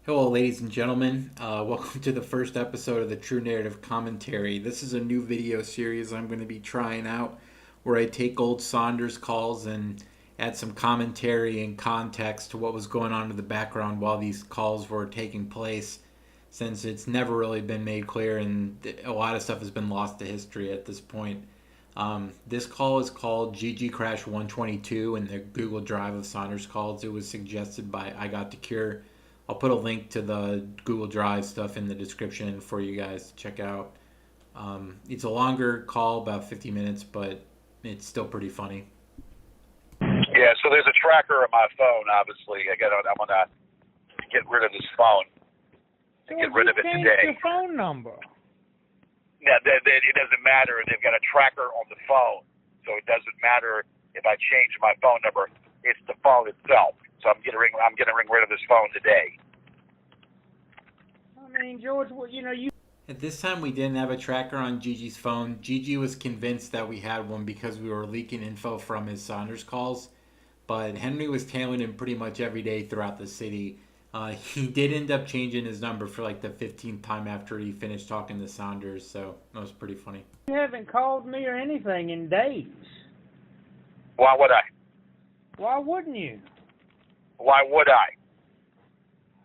Hello, ladies and gentlemen. Welcome to the first episode of the True Narrative Commentary. This is a new video series I'm going to be trying out where I take old Saunders calls and add some commentary and context to what was going on in the background while these calls were taking place, since it's never really been made clear and a lot of stuff has been lost to history at this point. This call is called GG Crash 122 in the Google Drive of Saunders calls. It was suggested by I Got the Cure. I'll put a link to the Google Drive stuff in the description for you guys to check out. It's a longer call, about 50 minutes, but it's still pretty funny. Yeah, so there's a tracker on my phone, obviously. I'm going to get rid of this phone and get rid of it Change today. your phone number. Now, it doesn't matter. They've got a tracker on the phone, so it doesn't matter if I change my phone number. It's the phone itself. So I'm getting rid of this phone today. I mean, George, you. At this time, we didn't have a tracker on Gigi's phone. Gigi was convinced that we had one because we were leaking info from his Saunders calls, but Henry was tailing him pretty much every day throughout the city. He did end up changing his number for like the 15th time after he finished talking to Saunders, so that was pretty funny. You haven't called me or anything in days. Why would I? Why wouldn't you? Why would I?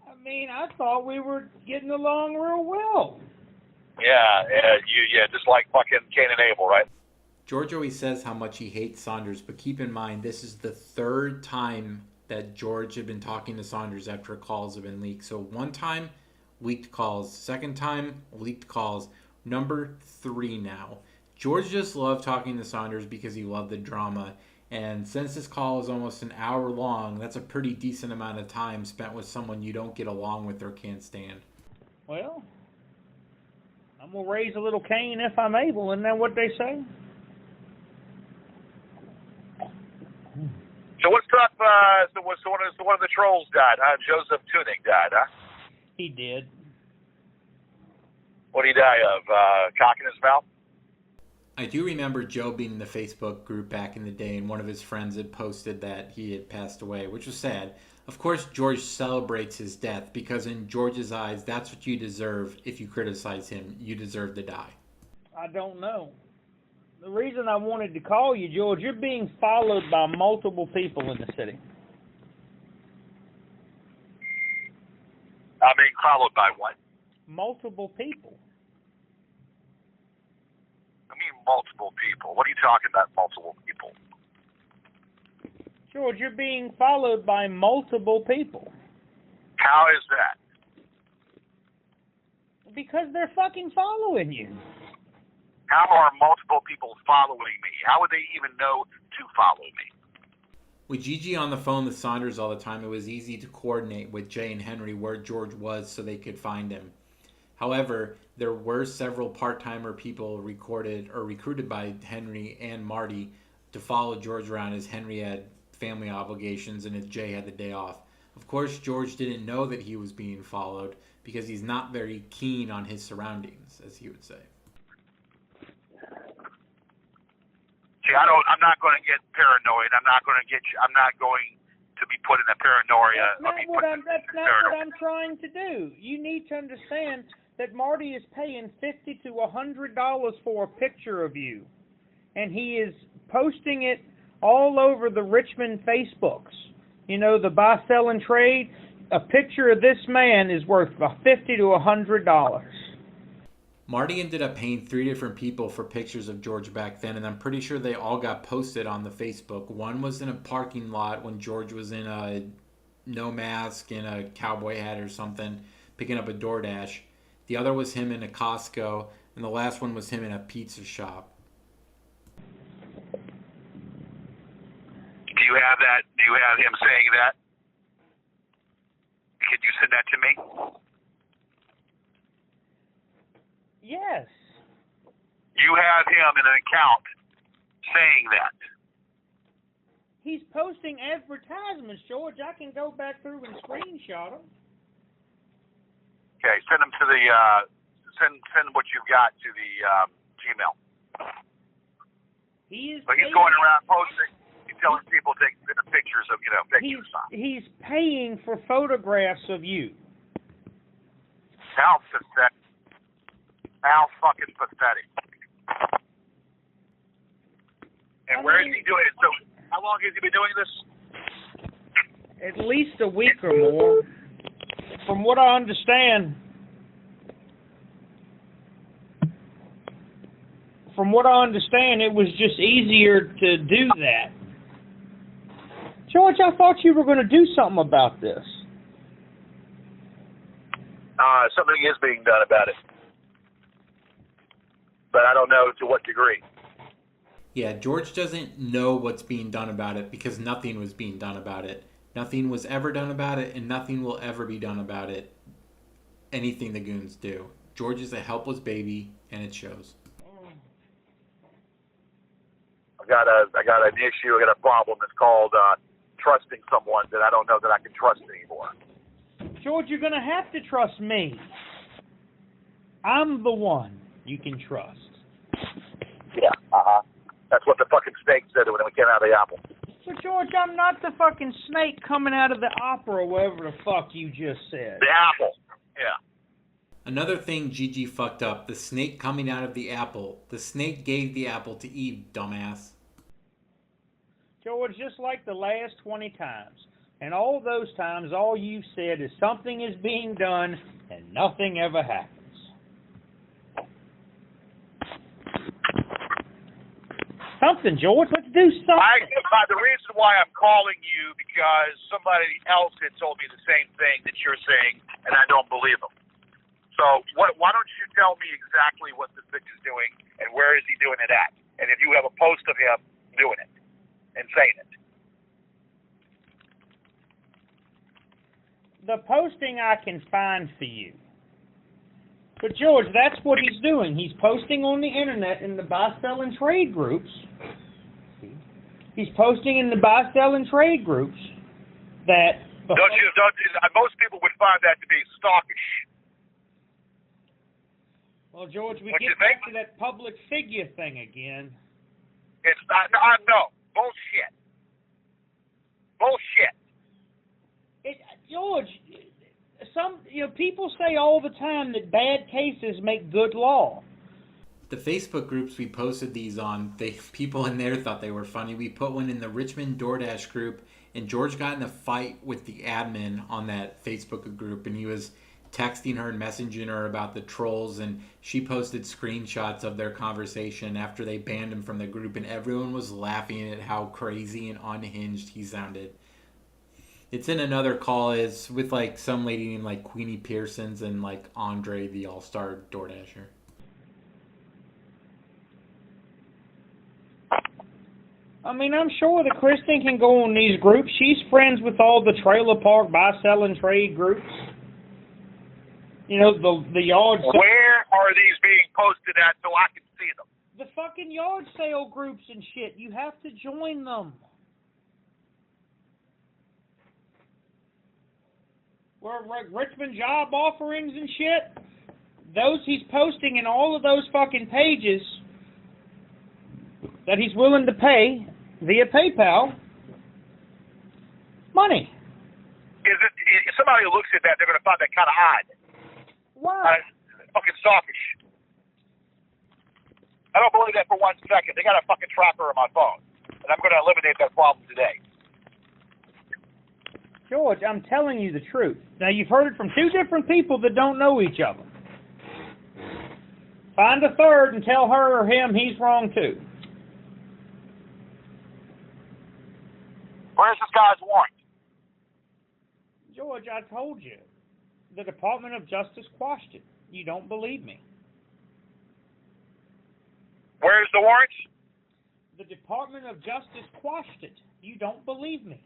I mean, I thought we were getting along real well. Yeah, just like fucking Cain and Abel, right? George always says how much he hates Saunders, but keep in mind, this is the third time that George had been talking to Saunders after calls have been leaked. So one time, leaked calls. Second time, leaked calls. Number 3 now. George just loved talking to Saunders because he loved the drama. And since this call is almost an hour long, that's a pretty decent amount of time spent with someone you don't get along with or can't stand. Well, I'm going to raise a little Cain if I'm able. Isn't that what they say? So what's up? So one of the trolls died, huh? Joseph Tuning died, huh? He did. What did he die of? Cock in his mouth? I do remember Joe being in the Facebook group back in the day, and one of his friends had posted that he had passed away, which was sad. Of course, George celebrates his death because in George's eyes, that's what you deserve if you criticize him. You deserve to die. I don't know. The reason I wanted to call you, George, you're being followed by multiple people in the city. I'm being followed by what? Multiple people. I mean multiple people. What are you talking about, multiple people? George, you're being followed by multiple people. How is that? Because they're fucking following you. How are multiple people following me? How would they even know to follow me? With Gigi on the phone with Saunders all the time, it was easy to coordinate with Jay and Henry where George was so they could find him. However, there were several part-timer people recruited by Henry and Marty to follow George around as Henry had family obligations and as Jay had the day off. Of course, George didn't know that he was being followed because he's not very keen on his surroundings, as he would say. See, I'm not going to get paranoid. I'm not going to be put in a paranoia. That's not what I'm trying to do. You need to understand that Marty is paying $50 to $100 for a picture of you, and he is posting it all over the Richmond Facebooks. You know, the buy, sell, and trade. A picture of this man is worth $50 to $100. Marty ended up paying 3 different people for pictures of George back then, and I'm pretty sure they all got posted on the Facebook. One was in a parking lot when George was in a no mask and a cowboy hat or something, picking up a DoorDash. The other was him in a Costco, and the last one was him in a pizza shop. Do you have that? Do you have him saying that? Could you send that to me? Yes. You have him in an account saying that. He's posting advertisements, George. I can go back through and screenshot them. Okay, send them to the send what you've got to the Gmail. He is. But he's going around posting. He's telling people to take pictures of pictures. He's paying for photographs of you. How pathetic. How fucking pathetic. And where is he doing it? So, how long has he been doing this? At least a week or more. From what I understand, it was just easier to do that. George, I thought you were going to do something about this. Something is being done about it. But I don't know to what degree. Yeah, George doesn't know what's being done about it because nothing was being done about it. Nothing was ever done about it, and nothing will ever be done about it. Anything the goons do. George is a helpless baby, and it shows. I got an issue. I got a problem. It's called trusting someone that I don't know that I can trust anymore. George, you're going to have to trust me. I'm the one you can trust. Yeah, That's what the fucking snake said when we came out of the apple. So, George, I'm not the fucking snake coming out of the opera, whatever the fuck you just said. The apple. Yeah. Another thing Gigi fucked up, the snake coming out of the apple. The snake gave the apple to Eve, dumbass. George, just like the last 20 times. And all those times, all you've said is something is being done and nothing ever happens. Something, George. Let's do something. The reason why I'm calling you because somebody else had told me the same thing that you're saying, and I don't believe them. So why don't you tell me exactly what this bitch is doing and where is he doing it at? And if you have a post of him doing it and saying it. The posting I can find for you. But, George, that's what he's doing. He's posting on the internet in the buy, sell, and trade groups. He's posting in the buy, sell, and trade groups that... Most people would find that to be stalkish. Well, George, we get back to that public figure thing again. It's not, no. Bullshit. Bullshit. George... people say all the time that bad cases make good law. The Facebook groups we posted these on, people in there thought they were funny. We put one in the Richmond DoorDash group, and George got in a fight with the admin on that Facebook group, and he was texting her and messaging her about the trolls, and she posted screenshots of their conversation after they banned him from the group, and everyone was laughing at how crazy and unhinged he sounded. It's in another call is with like some lady named like Queenie Pearsons and like Andre the All-Star DoorDasher. I mean, I'm sure that Kristen can go on these groups. She's friends with all the trailer park buy, sell, and trade groups. You know, the yard sale. Where are these being posted at so I can see them? The fucking yard sale groups and shit. You have to join them. Where Richmond job offerings and shit. Those he's posting in all of those fucking pages that he's willing to pay via PayPal money. If somebody who looks at that, they're going to find that kind of odd. Why? Fucking stalkish. I don't believe that for 1 second. They got a fucking tracker on my phone, and I'm going to eliminate that problem today. George, I'm telling you the truth. Now, you've heard it from two different people that don't know each other. Find a third and tell her or him he's wrong too. Where's this guy's warrant? George, I told you. The Department of Justice quashed it. You don't believe me. Where's the warrant? The Department of Justice quashed it. You don't believe me.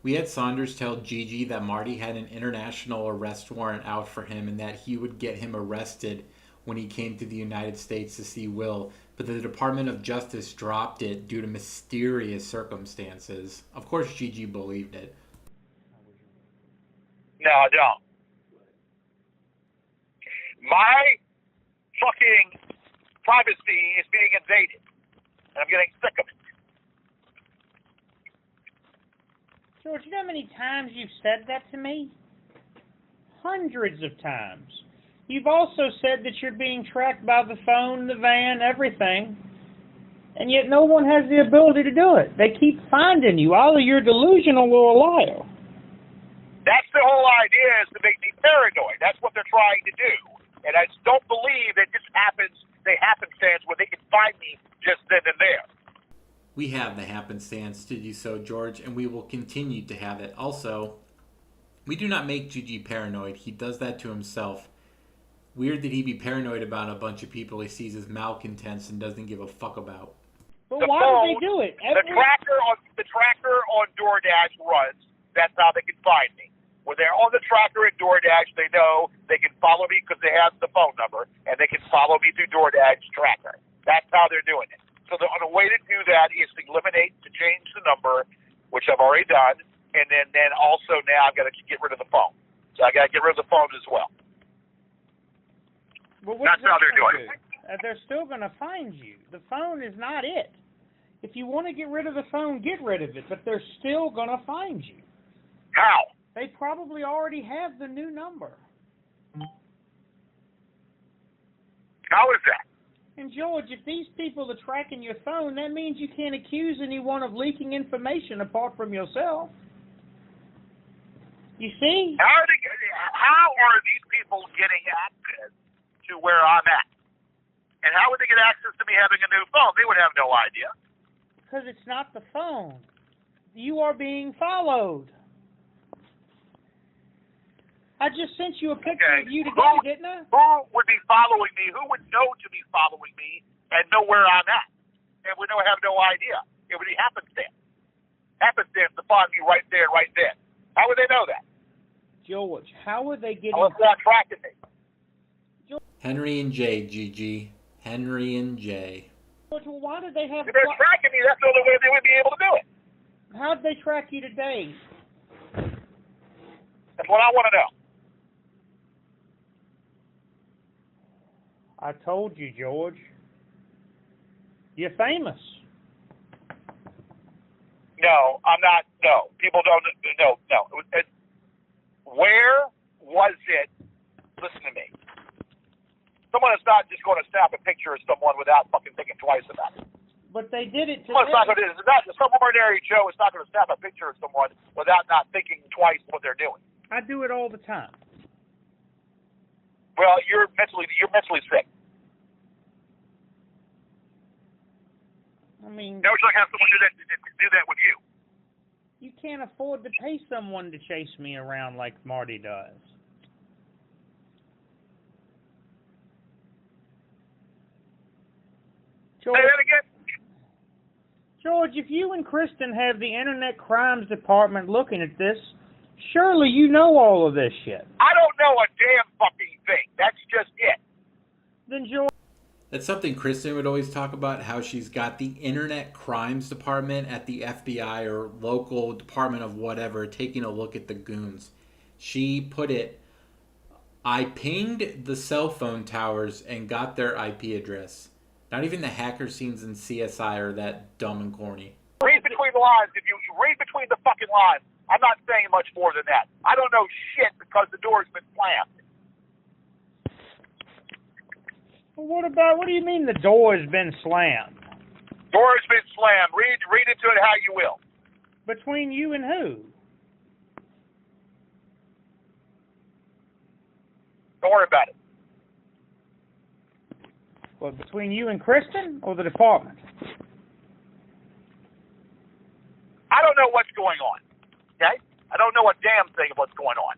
We had Saunders tell Gigi that Marty had an international arrest warrant out for him and that he would get him arrested when he came to the United States to see Will, but the Department of Justice dropped it due to mysterious circumstances. Of course, Gigi believed it. No, I don't. My fucking privacy is being invaded, and I'm getting sick of it. George, you know how many times you've said that to me? hundreds of times. You've also said that you're being tracked by the phone, the van, everything, and yet no one has the ability to do it. They keep finding you. Either you're delusional or a liar. That's the whole idea, is to make me paranoid. That's what they're trying to do. And I just don't believe that this happens, the happenstance where they can find me just then and there. We have the happenstance to do so, George, and we will continue to have it. Also, we do not make Gigi paranoid. He does that to himself. Weird that he be paranoid about a bunch of people he sees as malcontents and doesn't give a fuck about. But why do they do it? The tracker on DoorDash runs. That's how they can find me. When they're on the tracker at DoorDash, they know they can follow me because they have the phone number, and they can follow me through DoorDash tracker. That's how they're doing it. So the way to do that is to eliminate, to change the number, which I've already done, and then also now I've got to get rid of the phone. So I got to get rid of the phone as well. Well, that's how they're doing it. They're still going to find you. The phone is not it. If you want to get rid of the phone, get rid of it, but they're still going to find you. How? They probably already have the new number. How is that? And George, if these people are tracking your phone, that means you can't accuse anyone of leaking information apart from yourself. You see? How are these people getting access to where I'm at? And how would they get access to me having a new phone? They would have no idea. Because it's not the phone. You are being followed. I just sent you a picture of you today, didn't I? Who would be following me? Who would know to be following me and know where I'm at? And would have no idea. It would be happenstance. Happenstance to find me right there, right then. How would they know that? George, how are they getting... Unless they're not tracking me. Henry and Jay, Gigi. Henry and Jay. George, well, why did they have... If they're tracking me, that's the only way they would be able to do it. How did they track you today? That's what I want to know. I told you, George. You're famous. No, I'm not. No, people don't. No. Where was it? Listen to me. Someone is not just going to snap a picture of someone without fucking thinking twice about it. But they did it today. Some ordinary Joe is not going to snap a picture of someone without not thinking twice what they're doing. I do it all the time. Well, you're mentally sick. I mean, now would you like to have someone do that with you? You can't afford to pay someone to chase me around like Marty does. Say that again? George, if you and Kristen have the Internet Crimes Department looking at this, surely you know all of this shit. I don't know a damn fucking thing. That's just it. Then, George... That's something Kristen would always talk about, how she's got the Internet Crimes Department at the FBI or local department of whatever taking a look at the goons. She put it, I pinged the cell phone towers and got their IP address. Not even the hacker scenes in CSI are that dumb and corny. Read between the lines. If you read between the fucking lines, I'm not saying much more than that. I don't know shit because the door's been slammed. What do you mean the door has been slammed? Door's been slammed. Read into it how you will. Between you and who? Don't worry about it. Well, between you and Kristen or the department? I don't know what's going on. Okay? I don't know a damn thing of what's going on.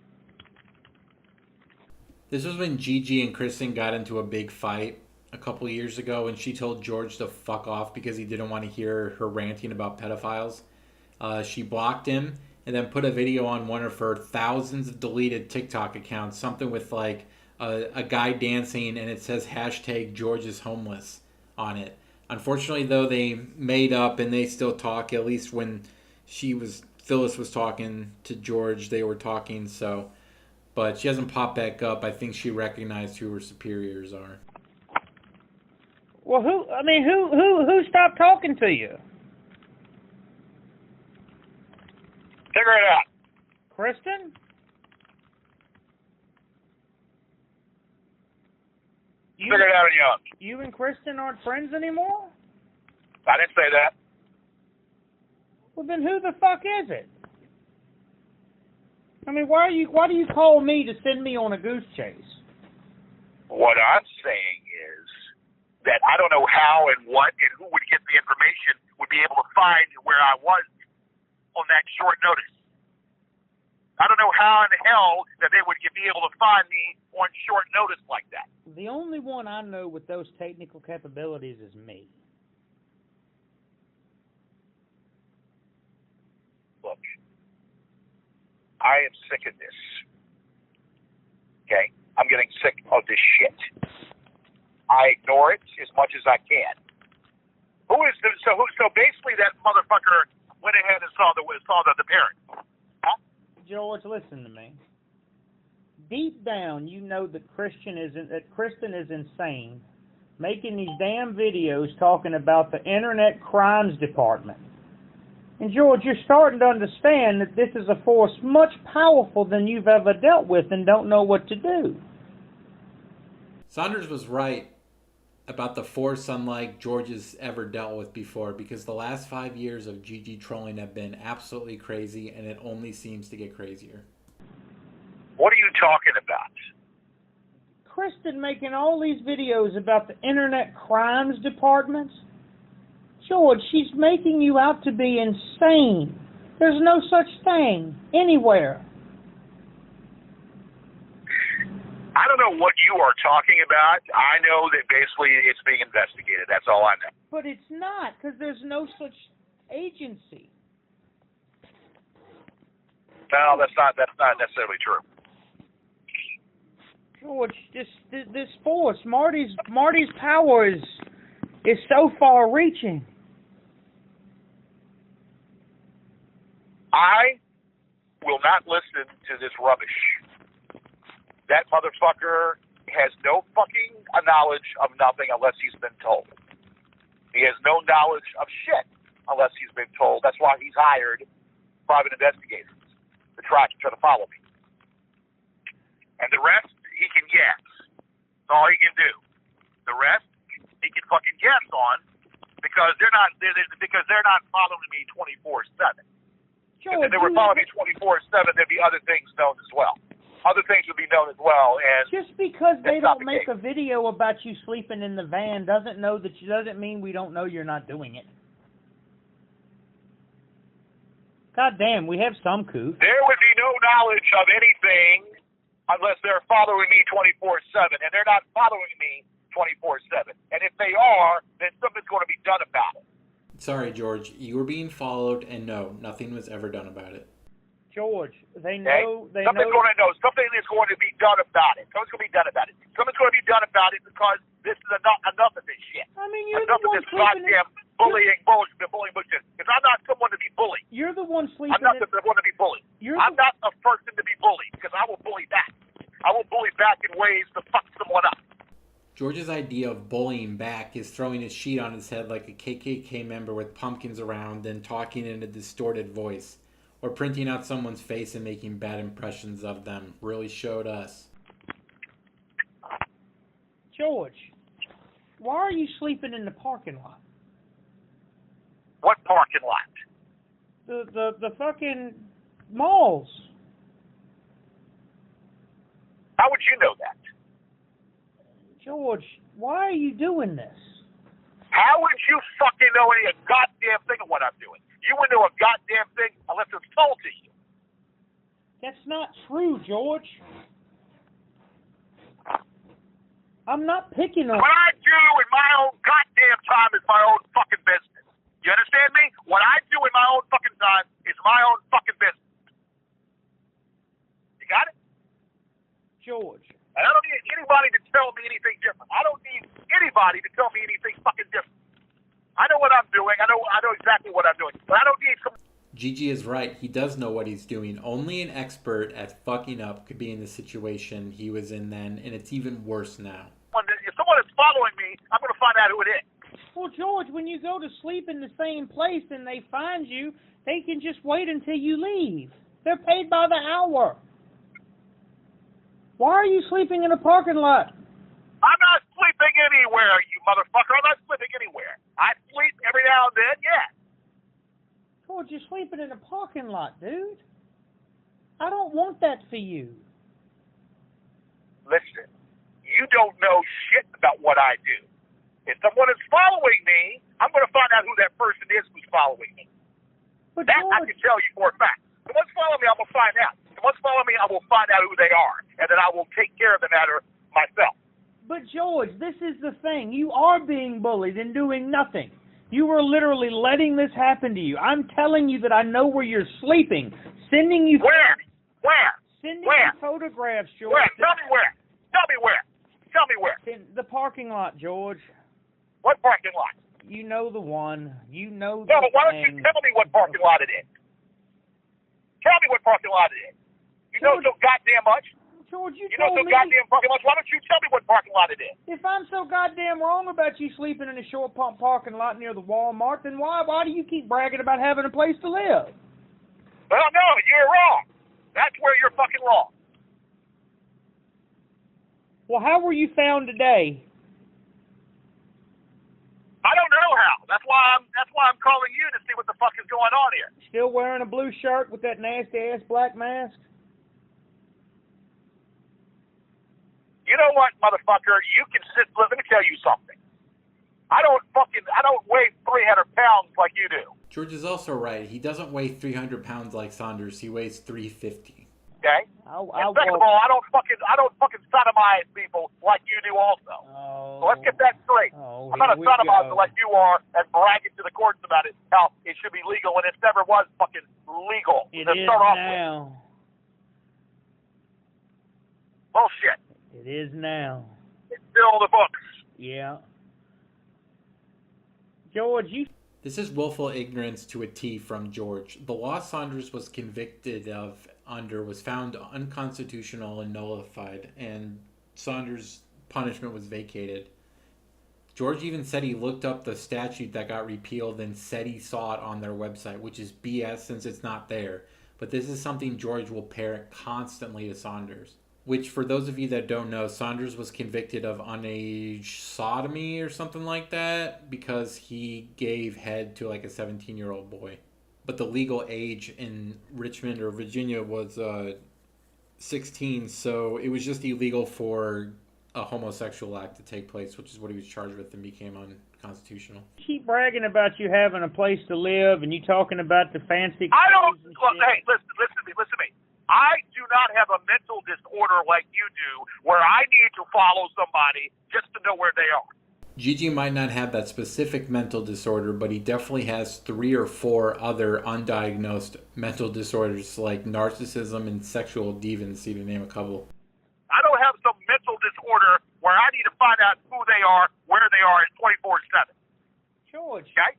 This was when Gigi and Kristen got into a big fight a couple years ago, and she told George to fuck off because he didn't want to hear her ranting about pedophiles. She blocked him and then put a video on one of her thousands of deleted TikTok accounts, something with like a guy dancing and it says hashtag George is homeless on it. Unfortunately, though, they made up and they still talk. At least when Phyllis was talking to George, they were talking. So, but she hasn't popped back up. I think she recognized who her superiors are. Well, who stopped talking to you? Figure it out. Kristen? Figure it out on your own. You and Kristen aren't friends anymore? I didn't say that. Well, then who the fuck is it? I mean, why do you call me to send me on a goose chase? What I'm saying is that I don't know how and what and who would get the information would be able to find where I was on that short notice. I don't know how in the hell that they would be able to find me on short notice like that. The only one I know with those technical capabilities is me. Look, I am sick of this. Okay? I'm getting sick of this shit. I ignore it as much as I can. So basically that motherfucker went ahead and saw the parent. Huh? George, listen to me. Deep down, you know that Kristen is insane, making these damn videos talking about the Internet Crimes Department. And George, you're starting to understand that this is a force much powerful than you've ever dealt with and don't know what to do. Saunders was right about the force unlike George has ever dealt with before, because the last 5 years of Gigi trolling have been absolutely crazy, and it only seems to get crazier. What are you talking about? Kristen making all these videos about the Internet Crimes Department? George, she's making you out to be insane. There's no such thing anywhere. I don't know what you are talking about. I know that basically it's being investigated. That's all I know. But it's not, because there's no such agency. No, that's not necessarily true. George, this force, Marty's power is so far-reaching. I will not listen to this rubbish. That motherfucker has no fucking knowledge of nothing unless he's been told. He has no knowledge of shit unless he's been told. That's why he's hired private investigators to try to follow me. And the rest, he can guess. That's all he can do. The rest, he can fucking guess on because they're not following me 24/7. If they were following me 24/7, there'd be other things known as well. Other things would be known as well. And just because they don't make a video about you sleeping in the van doesn't mean we don't know you're not doing it. God damn, we have some couth. There would be no knowledge of anything unless they're following me 24/7, and they're not following me 24/7. And if they are, then something's going to be done about it. Sorry, George, you were being followed, and no, nothing was ever done about it. George, they know. Something is going to be done about it. Something's going to be done about it. Something's going to be done about it because this is enough of this shit. I mean, you're enough the one of this goddamn bullying bullshit. Because I'm not someone to be bullied. You're the one sleeping. I'm not the one to be bullied. I'm not a person to be bullied because I will bully back. I will bully back in ways to fuck someone up. George's idea of bullying back is throwing his sheet on his head like a KKK member with pumpkins around and talking in a distorted voice, or printing out someone's face and making bad impressions of them. Really showed us. George, why are you sleeping in the parking lot? What parking lot? The fucking malls. How would you know that? George, why are you doing this? How would you fucking know any goddamn thing of what I'm doing? You wouldn't know a goddamn thing unless it's told to you. That's not true, George. I'm not picking on... What I do in my own goddamn time is my own fucking business. You understand me? What I do in my own fucking time is my own fucking business. You got it? George. And I don't need anybody to tell me anything different. I don't need anybody to tell me anything fucking different. I know what I'm doing. I know exactly what I'm doing. But I don't need some... Gigi is right. He does know what he's doing. Only an expert at fucking up could be in the situation he was in then, and it's even worse now. If someone is following me, I'm going to find out who it is. Well, George, when you go to sleep in the same place and they find you, they can just wait until you leave. They're paid by the hour. Why are you sleeping in a parking lot? I'm not sleeping sleeping anywhere, you motherfucker. I'm not sleeping anywhere. I sleep every now and then, yeah. George, you're sleeping in a parking lot, dude. I don't want that for you. Listen, you don't know shit about what I do. If someone is following me, I'm going to find out who that person is who's following me. But That I George, can tell you for a fact. If someone's following me, I'm going to find out. If someone's following me, I will find out who they are, and then I will take care of the matter myself. But George, this is the thing. You are being bullied and doing nothing. You are literally letting this happen to you. I'm telling you that I know where you're sleeping. Sending you Where? Sending Where? you photographs, George. Where? Tell me where. Tell me where. Tell me where. In the parking lot, George. What parking lot? You know the one. You know the No, but why don't you thing. tell me what parking lot it is? Tell me what parking lot it is. You know so goddamn much. George, you know told so me. goddamn fucking much. Why don't you tell me what parking lot it is? If I'm so goddamn wrong about you sleeping in a short pump parking lot near the Walmart, then why do you keep bragging about having a place to live? Well, no, you're wrong. That's where you're fucking wrong. Well, how were you found today? I don't know how. That's why I'm calling you to see what the fuck is going on here. Still wearing a blue shirt with that nasty ass black mask? You know what, motherfucker? You can sit. Let me tell you something. I don't weigh 300 pounds like you do. George is also right. He doesn't weigh 300 pounds like Saunders. He weighs 350. Okay. And second of all, I don't fucking sodomize people like you do also. So let's get that straight. I'm not a sodomizer like you are and bragging to the courts about it, how it should be legal when it never was fucking legal. It to is start off now. with. Bullshit. It is now. It's still in the books. Yeah. George, you... This is willful ignorance to a T from George. The law Saunders was convicted of under was found unconstitutional and nullified, and Saunders' punishment was vacated. George even said he looked up the statute that got repealed and said he saw it on their website, which is BS since it's not there. But this is something George will parrot constantly to Saunders. Which, for those of you that don't know, Saunders was convicted of underage sodomy or something like that because he gave head to like a 17-year-old boy. But the legal age in Richmond or Virginia was 16, so it was just illegal for a homosexual act to take place, which is what he was charged with and became unconstitutional. You keep bragging about you having a place to live and you talking about the fancy... I don't... Look, hey, listen to me. I do not have a mental disorder like you do where I need to follow somebody just to know where they are. Gigi might not have that specific mental disorder, but he definitely has 3 or 4 other undiagnosed mental disorders like narcissism and sexual deviancy, to name a couple. I don't have some mental disorder where I need to find out who they are, where they are, 24/7. George. Okay?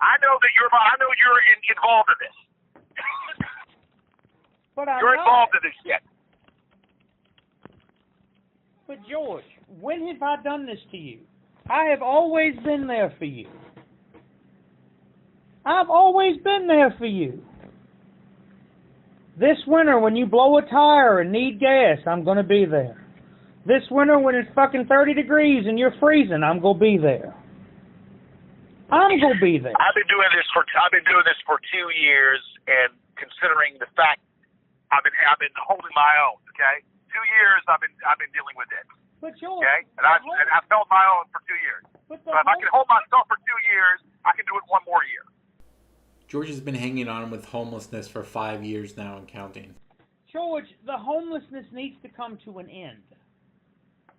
I know you're involved in this. But I'm You're not. involved in this shit. But George, when have I done this to you? I have always been there for you. I've always been there for you. This winter when you blow a tire and need gas, I'm going to be there. This winter when it's fucking 30 degrees and you're freezing, I'm going to be there. I'm going to be there. I've been doing this for 2 years, and considering the fact I've been holding my own. Okay, 2 years I've been dealing with it. But George, okay, and I've held my own for 2 years. But so if I can hold myself for 2 years, I can do it 1 more year. George has been hanging on with homelessness for 5 years now and counting. George, the homelessness needs to come to an end.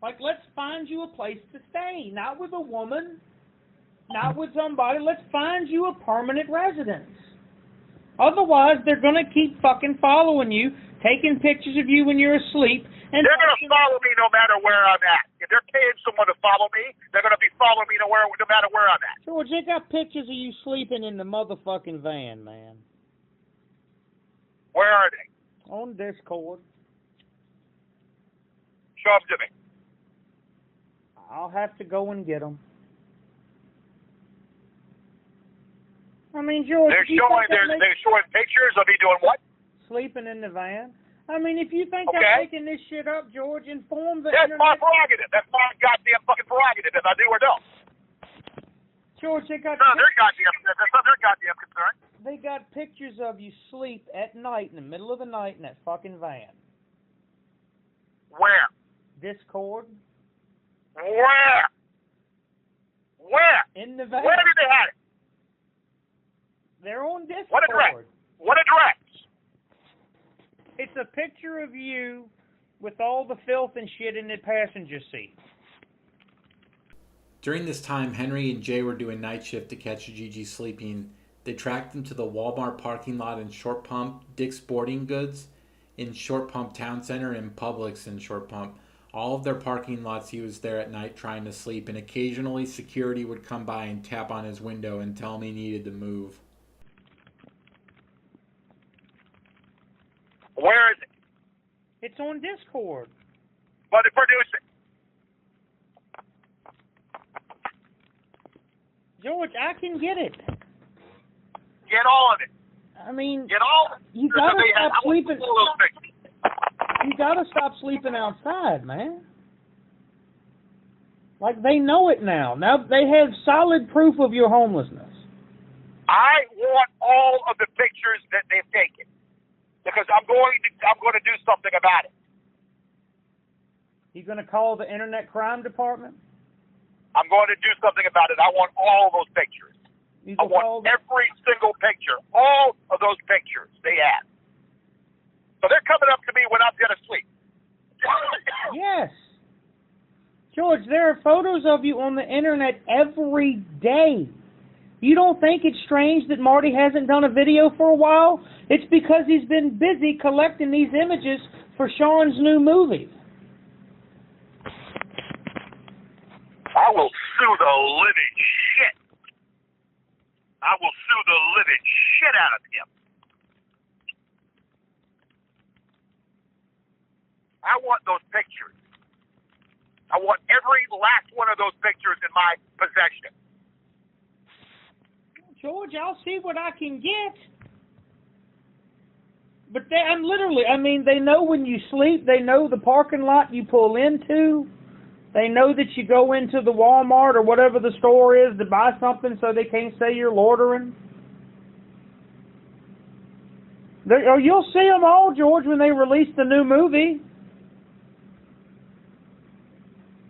Like, let's find you a place to stay, not with a woman, not with somebody. Let's find you a permanent residence. Otherwise, they're going to keep fucking following you, taking pictures of you when you're asleep. And they're going to follow me no matter where I'm at. If they're paying someone to follow me, they're going to be following me no matter where I'm at. George, they got pictures of you sleeping in the motherfucking van, man. Where are they? On Discord. Show them to me. I'll have to go and get them. I mean, George, they're showing pictures of me doing what? Sleeping in the van. I mean, if you think Okay. I'm making this shit up, George, inform the That's my internet. prerogative. That's my goddamn fucking prerogative if I do or don't. George, they got That's not their goddamn concern. they got pictures of you sleep at night in the middle of the night in that fucking van. Where? Discord Where? Where? in the van. Where did they have it? They're on Discord. What address? What address? It's a picture of you with all the filth and shit in the passenger seat. During this time, Henry and Jay were doing night shift to catch Gigi sleeping. They tracked him to the Walmart parking lot in Short Pump, Dick's Sporting Goods in Short Pump Town Center, and Publix in Short Pump. All of their parking lots, he was there at night trying to sleep, and occasionally security would come by and tap on his window and tell him he needed to move. Where is it? It's on Discord. But to produce it. George, I can get it. Get all of it. I mean, Get all of it. you gotta They had- stop I want sleeping. all those pictures. You gotta stop sleeping outside, man. Like, they know it now. Now they have solid proof of your homelessness. I want all of the pictures that they've taken because I'm going to do something about it. You gonna call the Internet Crime Department? I'm going to do something about it. I want all of those pictures. You I can call want every single picture, all of those pictures they have. So they're coming up to me when I'm going to sleep. Yes. George, there are photos of you on the internet every day. You don't think it's strange that Marty hasn't done a video for a while? It's because he's been busy collecting these images for Sean's new movie. I will sue the living shit. I will sue the living shit out of him. I want those pictures. I want every last one of those pictures in my possession. George, I'll see what I can get. But they know when you sleep. They know the parking lot you pull into. They know that you go into the Walmart or whatever the store is to buy something so they can't say you're loitering. You'll see them all, George, when they release the new movie.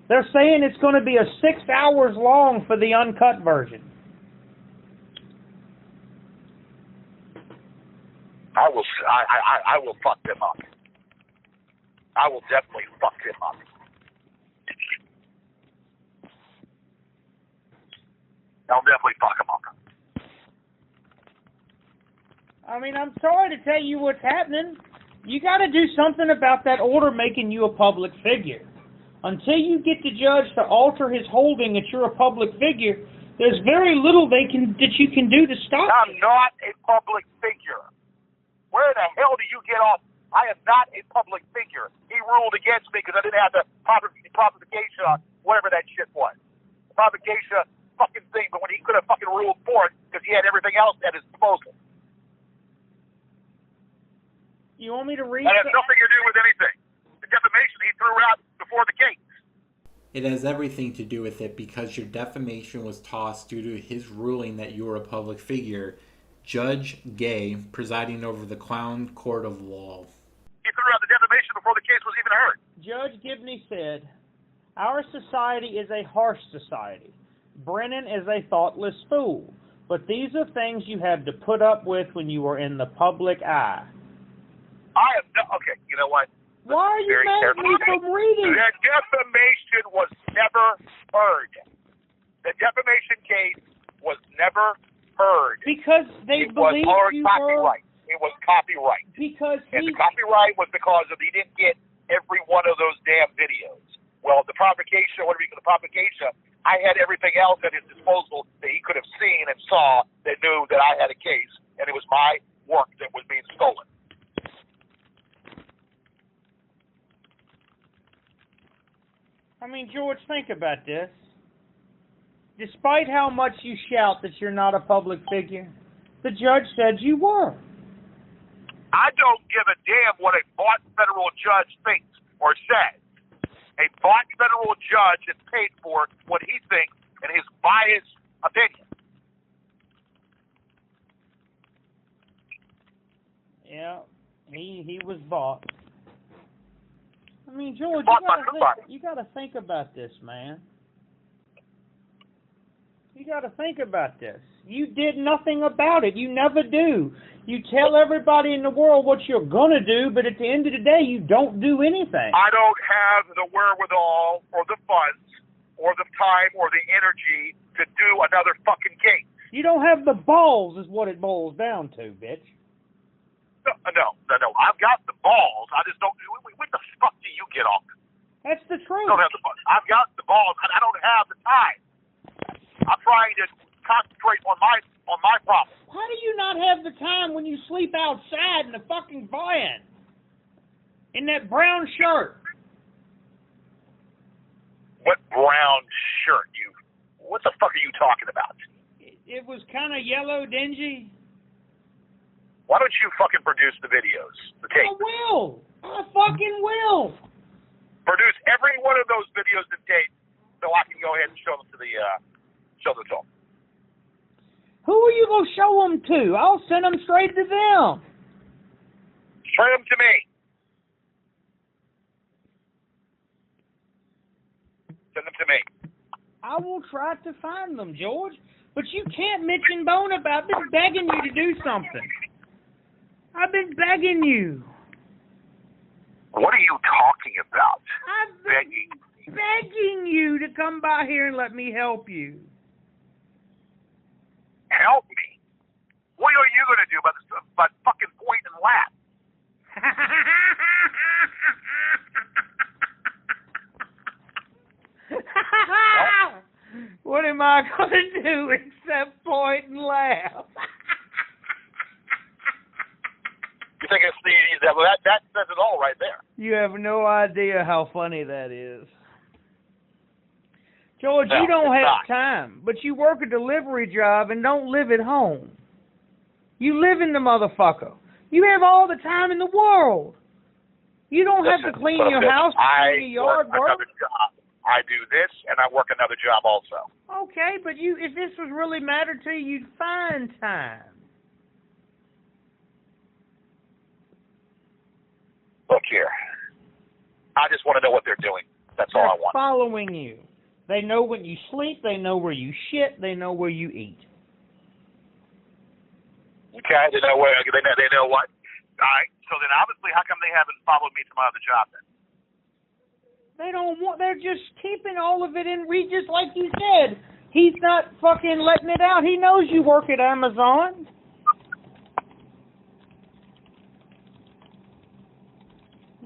They're saying it's going to be 6 hours long for the uncut version. I will fuck them up. I will definitely fuck them up. I'll definitely fuck them up. I mean, I'm sorry to tell you what's happening. You got to do something about that order making you a public figure. Until you get the judge to alter his holding that you're a public figure, there's very little that you can do to stop it. I'm not a public figure. Where the hell do you get off? I am not a public figure. He ruled against me because I didn't have the provocation on whatever that shit was. The provocation fucking thing, but when he could have fucking ruled for it because he had everything else at his disposal. You want me to read? That has nothing to do with anything. The defamation he threw out before the case. It has everything to do with it because your defamation was tossed due to his ruling that you were a public figure. Judge Gay, presiding over the Clown Court of Law. He threw out the defamation before the case was even heard. Judge Gibney said, "Our society is a harsh society. Brennan is a thoughtless fool. But these are things you have to put up with when you are in the public eye." Okay, you know what? Why are you making me from reading? The defamation was never heard. The defamation case was never heard. Because they believe you copyright. It was copyright. And the copyright was because he didn't get every one of those damn videos. Well, the provocation, I had everything else at his disposal that he could have seen and saw that knew that I had a case, and it was my work that was being stolen. I mean, George, think about this. Despite how much you shout that you're not a public figure, the judge said you were. I don't give a damn what a bought federal judge thinks or says. A bought federal judge is paid for what he thinks in his biased opinion. Yeah, he was bought. I mean, George, you gotta think about this, man. You gotta think about this. You did nothing about it. You never do. You tell everybody in the world what you're gonna do, but at the end of the day, you don't do anything. I don't have the wherewithal or the funds or the time or the energy to do another fucking case. You don't have the balls is what it boils down to, bitch. No. I've got the balls. I just don't. What the fuck do you get off? That's the truth. I don't have the balls. I've got the balls. I don't have the time. I'm trying to concentrate on my problem. How do you not have the time when you sleep outside in the fucking van? In that brown shirt. What brown shirt? What the fuck are you talking about? It was kind of yellow, dingy. Why don't you fucking produce the videos? The tape? I will. I fucking will. Produce every one of those videos and tapes so I can go ahead and show them to the talk. Who are you going to show them to? I'll send them straight to them. Send them to me. Send them to me. I will try to find them, George. But you can't bitch and bone about. I've been begging you to do something. I've been begging you. What are you talking about? I've been begging you to come by here and let me help you. Help me? What are you going to do but fucking point and laugh? What am I going to do except point and laugh? You think it's that says it all right there. You have no idea how funny that is. George, No, you don't have not. time, but you work a delivery job and don't live at home. You live in the motherfucker. You have all the time in the world. You don't have to clean your house, clean your yard, work another job. I do this, and I work another job also. Okay, but if this was really mattered to you, you'd find time. Look here. I just want to know what they're doing. That's all I want. Following you. They know when you sleep. They know where you shit. They know where you eat. Okay, they know where. They know what. All right. So then, obviously, how come they haven't followed me to my other job then? They don't want. They're just keeping all of it in. Just like you said, he's not fucking letting it out. He knows you work at Amazon.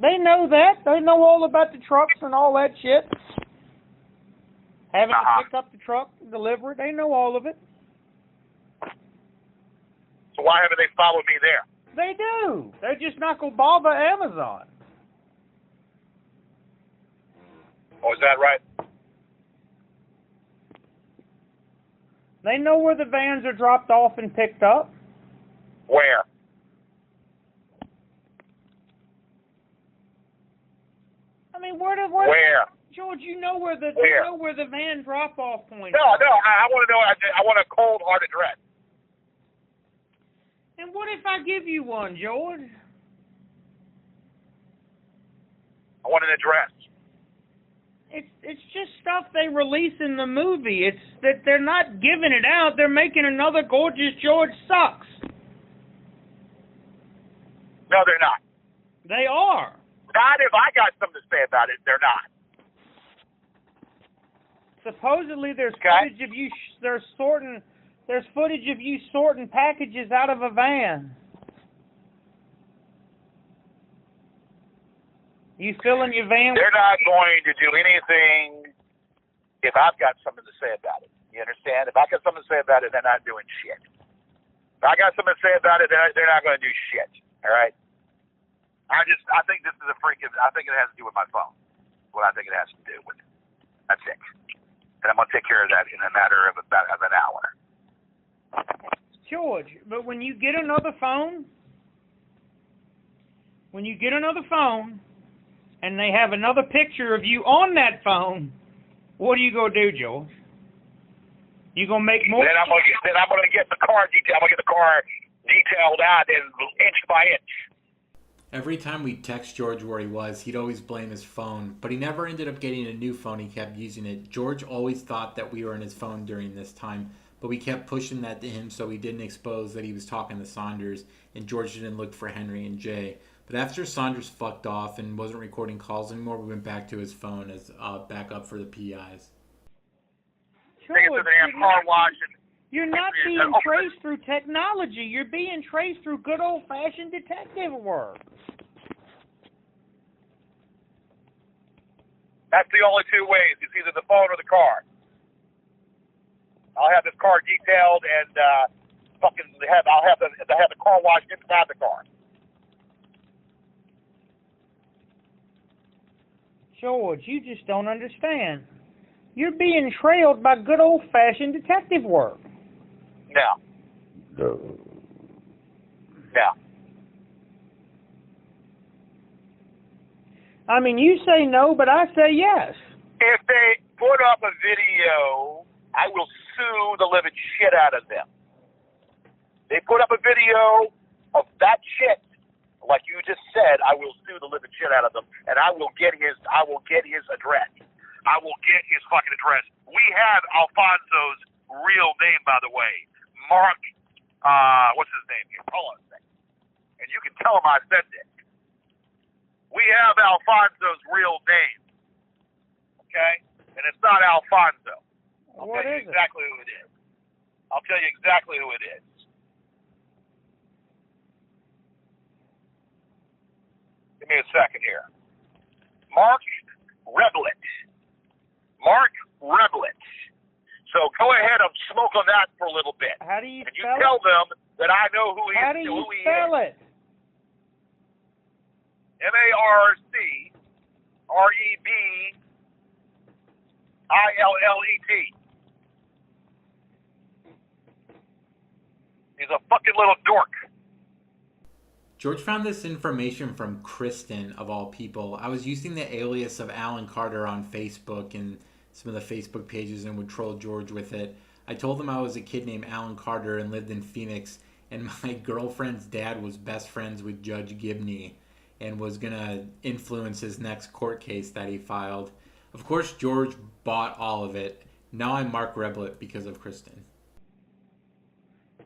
They know that. They know all about the trucks and all that shit. Having to pick up the truck and deliver it. They know all of it. So why haven't they followed me there? They do. They're just not going to bother Amazon. Oh, is that right? They know where the vans are dropped off and picked up. Where? I mean, where? George, you know where the van drop-off point is. No, I want to know. I want a cold, hard address. And what if I give you one, George? I want an address. It's just stuff they release in the movie. It's that they're not giving it out. They're making another Gorgeous George Sucks. No, they're not. They are. Not if I got something to say about it. They're not. Supposedly, there's footage of you. There's footage of you sorting packages out of a van. You filling your van? They're not going to do anything if I've got something to say about it. You understand? If I got something to say about it, they're not doing shit. If I got something to say about it, they're not going to do shit. All right? I think this is I think it has to do with my phone. What I think it has to do with. That's it. And I'm going to take care of that in a matter of an hour. George, but when you get another phone, when you get another phone and they have another picture of you on that phone, what are you gonna do, George? You gonna make more? Then I'm gonna get the car detail. I'm gonna get the car detailed out in inch by inch. Every time we text George where he was, he'd always blame his phone, but he never ended up getting a new phone. He kept using it. George always thought that we were in his phone during this time, but we kept pushing that to him so he didn't expose that he was talking to Saunders, and George didn't look for Henry and Jay. But after Saunders fucked off and wasn't recording calls anymore, we went back to his phone as backup for the PIs. Take it to the damn car wash. You're not being traced through technology. You're being traced through good old-fashioned detective work. That's the only two ways. It's either the phone or the car. I'll have this car detailed and I'll have the car washed inside the car. George, you just don't understand. You're being trailed by good old-fashioned detective work. No. I mean, you say no, but I say yes. If they put up a video, I will sue the living shit out of them. They put up a video of that shit, like you just said, I will sue the living shit out of them, and I will get his address. I will get his fucking address. We have Alfonso's real name, by the way. Mark, what's his name here? Hold on a second. And you can tell him I said this. We have Alfonso's real name. Okay? And it's not Alfonso. I'll tell you exactly who it is. I'll tell you exactly who it is. Give me a second here. Mark Reblet. Mark Reblet. So go ahead and smoke on that for a little bit. How do you and you spell tell it? them that I know who he is. How do you spell it? MarkReblet. He's a fucking little dork. George found this information from Kristen, of all people. I was using the alias of Alan Carter on Facebook and some of the Facebook pages and would troll George with it. I told him I was a kid named Alan Carter and lived in Phoenix, and my girlfriend's dad was best friends with Judge Gibney and was going to influence his next court case that he filed. Of course, George bought all of it. Now I'm Mark Reblet because of Kristen.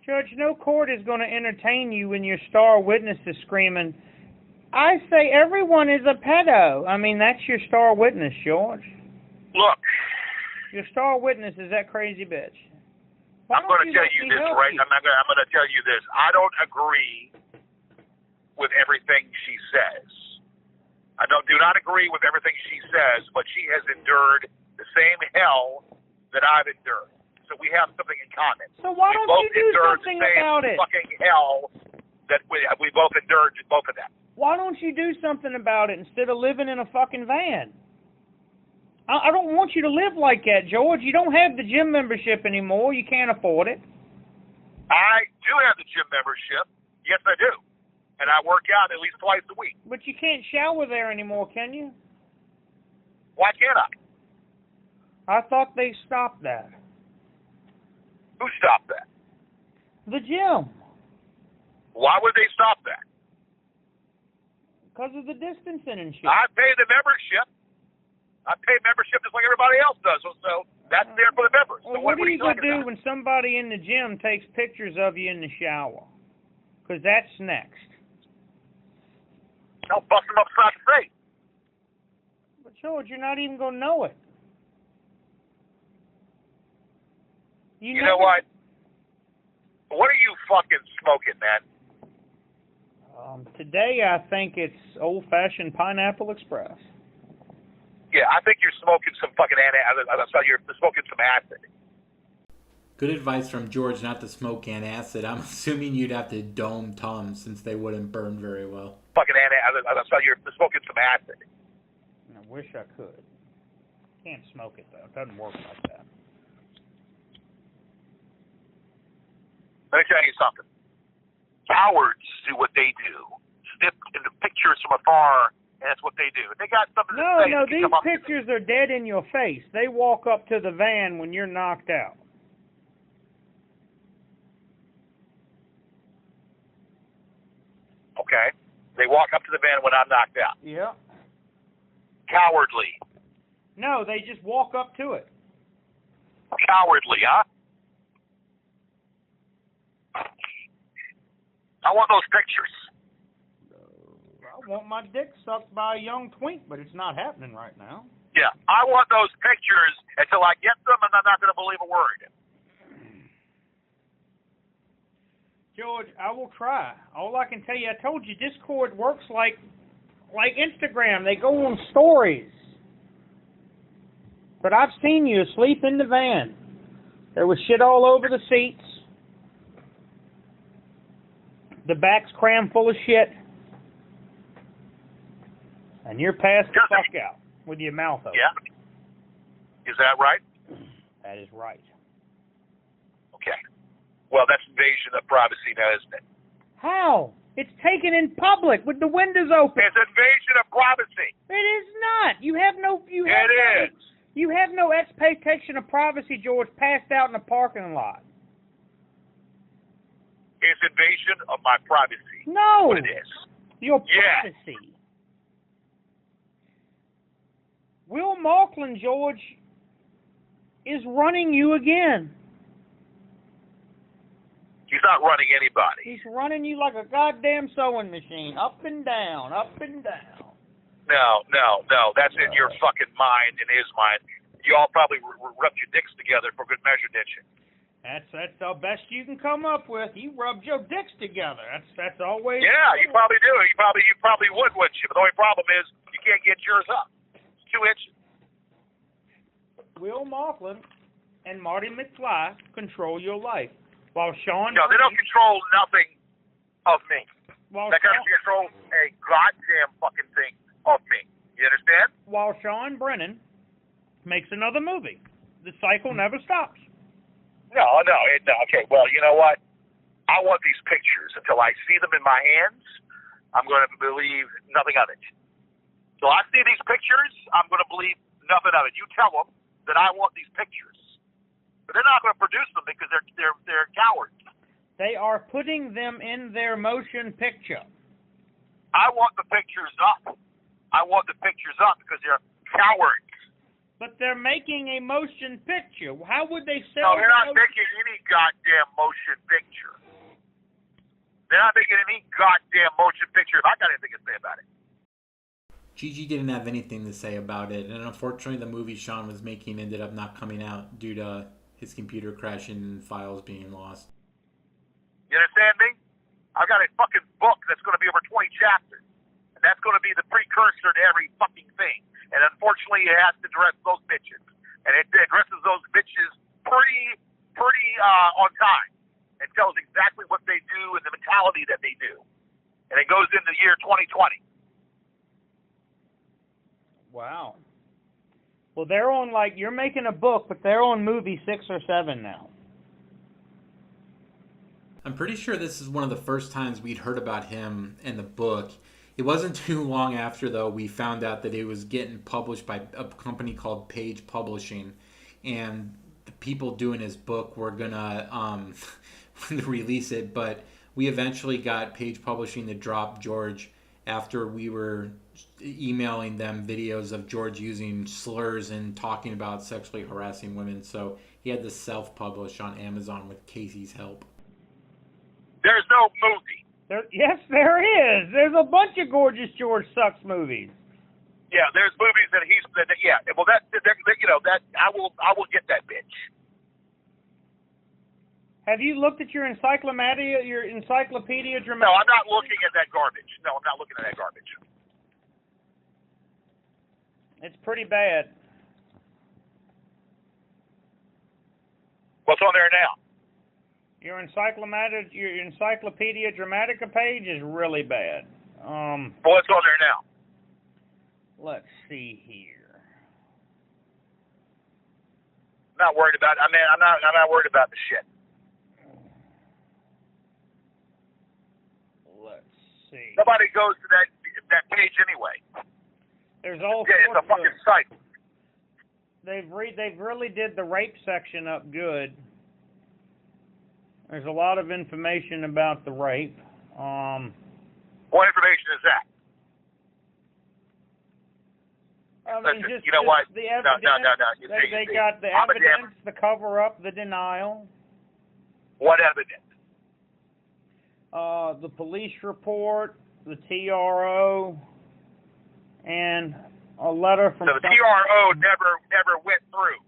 Judge, no court is going to entertain you when your star witness is screaming, I say everyone is a pedo. I mean, that's your star witness, George. Look. Your star witness is that crazy bitch. I'm going to tell you this, right? I'm going to tell you this. I don't agree with everything she says. I do not agree with everything she says, but she has endured the same hell that I've endured. So we have something in common. So why don't you do something about it? Fucking hell that we both endured, both of them. Why don't you do something about it instead of living in a fucking van? I don't want you to live like that, George. You don't have the gym membership anymore. You can't afford it. I do have the gym membership. Yes, I do. And I work out at least twice a week. But you can't shower there anymore, can you? Why can't I? I thought they stopped that. Who stopped that? The gym. Why would they stop that? Because of the distancing and shit. I pay the membership. I pay membership just like everybody else does. So that's there for the members. Well, so what are you going to do about? when somebody in the gym takes pictures of you in the shower? Because that's next. I'll bust them upside the face. But George, you're not even going to know it. You know what? What are you fucking smoking, man? Today I think it's old-fashioned Pineapple Express. Yeah, I think you're smoking some fucking you're smoking some acid. Good advice from George not to smoke acid. I'm assuming you'd have to dome Tums since they wouldn't burn very well. Fucking you're smoking some acid. I wish I could. Can't smoke it though. It doesn't work like that. Let me tell you something. Cowards do what they do. Step in the pictures from afar, and that's what they do. If they got something to say, No, they these come up pictures are dead in your face. They walk up to the van when you're knocked out. Okay. They walk up to the van when I'm knocked out. Yeah. Cowardly. No, they just walk up to it. Cowardly, huh? I want those pictures. I want my dick sucked by a young twink, but it's not happening right now. Yeah, I want those pictures until I get them, and I'm not going to believe a word. George, I will try. All I can tell you, I told you, Discord works like Instagram. They go on stories. But I've seen you asleep in the van. There was shit all over the seats. The back's crammed full of shit. And you're passed the fuck out with your mouth open. Yeah. Is that right? That is right. Okay. Well, that's invasion of privacy now, isn't it? How? It's taken in public with the windows open. It's invasion of privacy. It is not. You have no. It is. You have no expectation of privacy, George, passed out in a parking lot. It's invasion of my privacy. No. What it is. Your Yeah. privacy. Will Malklin, George, is running you again. He's not running anybody. He's running you like a goddamn sewing machine, up and down, up and down. No. That's in your fucking mind, in his mind. You all probably rubbed your dicks together for good measure, didn't you? That's the best you can come up with. You rubbed your dicks together. That's always. Yeah, you probably do. You probably would, wouldn't you? But the only problem is you can't get yours up. It's 2 inches. Will Malklin and Marty McFly control your life, while Sean. No, they don't control nothing of me. While They can't control a goddamn fucking thing of me. You understand? While Sean Brennan makes another movie. The cycle never stops. No. Okay, well, you know what? I want these pictures. Until I see them in my hands, I'm going to believe nothing of it. Till I see these pictures, I'm going to believe nothing of it. You tell them that I want these pictures. But they're not going to produce them because they're cowards. They are putting them in their motion picture. I want the pictures up. I want the pictures up because they're cowards. But they're making a motion picture. How would they sell? No, they're not making any goddamn motion picture. They're not making any goddamn motion picture. If I got anything to say about it. Gigi didn't have anything to say about it, and unfortunately the movie Sean was making ended up not coming out due to his computer crashing and files being lost. You understand me? I've got a fucking book that's going to be over 20 chapters. And that's going to be the precursor to every fucking thing. And unfortunately, it has to address those bitches. And it addresses those bitches pretty on time. It tells exactly what they do and the mentality that they do. And it goes into the year 2020. Wow. Well, they're on, you're making a book, but they're on movie 6 or 7 now. I'm pretty sure this is one of the first times we'd heard about him in the book. It wasn't too long after, though, we found out that it was getting published by a company called Page Publishing. And the people doing his book were going to release it. But we eventually got Page Publishing to drop George after we were emailing them videos of George using slurs and talking about sexually harassing women. So he had to self-publish on Amazon with Casey's help. There's no movie. Yes, there is. There's a bunch of Gorgeous George Sucks movies. Yeah, there's movies that he's. Yeah, well, that I will get that bitch. Have you looked at your encyclopedia Dramatica? No, I'm not looking at that garbage. No, I'm not looking at that garbage. It's pretty bad. What's on there now? Your encyclopedia Dramatica page is really bad. What's on there now? Let's see here. I'm not worried about. I'm not worried about the shit. Let's see. Nobody goes to that that page anyway. There's all Yeah, it's a sorts fucking of, site. they've really did the rape section up good. There's a lot of information about the rape. What information is that? I mean, Listen, just, you know what? The evidence. No. You They see, got the I'm a evidence, the cover up, the denial. What evidence? The police report, the TRO, and a letter from So the TRO never went through.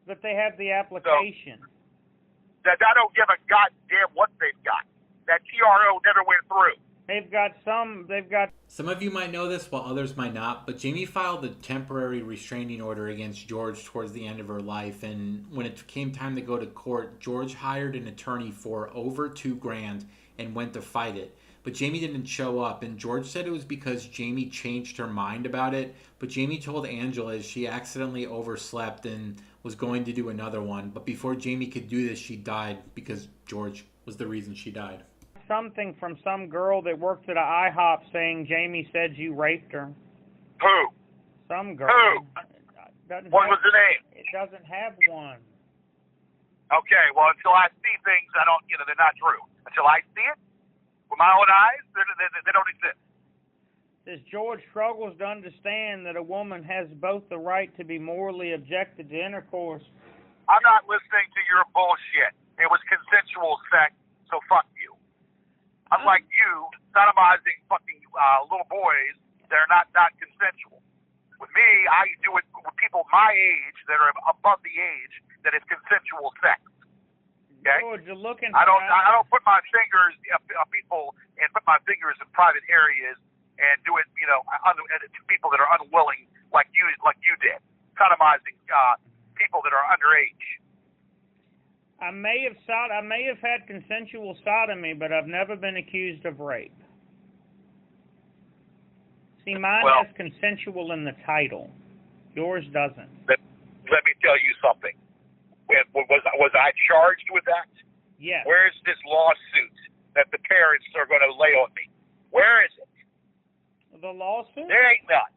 that they have the application. That I don't give a goddamn what they've got. That TRO never went through. They've got Some of you might know this while others might not, but Jamie filed a temporary restraining order against George towards the end of her life, and when it came time to go to court, George hired an attorney for over $2,000 and went to fight it. But Jamie didn't show up, and George said it was because Jamie changed her mind about it, but Jamie told Angela she accidentally overslept and was going to do another one, but before Jamie could do this, she died because George was the reason she died. something from some girl that works at a IHOP saying Jamie said you raped her. Who? Some girl. Who? What was the name? It doesn't have one. Okay, well, until I see things, I don't, they're not true. Until I see it with my own eyes, they don't exist. Says George struggles to understand that a woman has both the right to be morally objected to intercourse. I'm not listening to your bullshit. It was consensual sex, so fuck you. Unlike you, sodomizing fucking little boys that are not consensual. With me, I do it with people my age that are above the age that is consensual sex. Okay? George, you're looking. I don't put my fingers people and put my fingers in private areas and do it, to people that are unwilling, like you did, sodomizing people that are underage. I may have had consensual sodomy, but I've never been accused of rape. See, mine has consensual in the title. Yours doesn't. Let me tell you something. Was I charged with that? Yes. Where is this lawsuit that the parents are going to lay on me? Where is it? The lawsuit? There ain't none.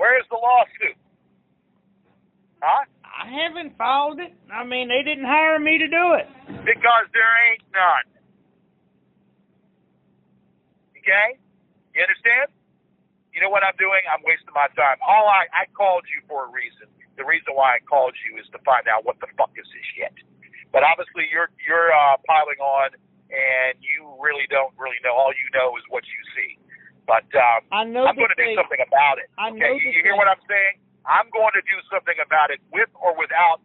Where is the lawsuit? Huh? I haven't filed it. I mean, they didn't hire me to do it. Because there ain't none. Okay? You understand? You know what I'm doing? I'm wasting my time. I called you for a reason. The reason why I called you is to find out what the fuck is this shit. But obviously you're piling on, and you really don't really know. All you know is what you see. But I'm going to do something about it. Okay? You hear what I'm saying? I'm going to do something about it with or without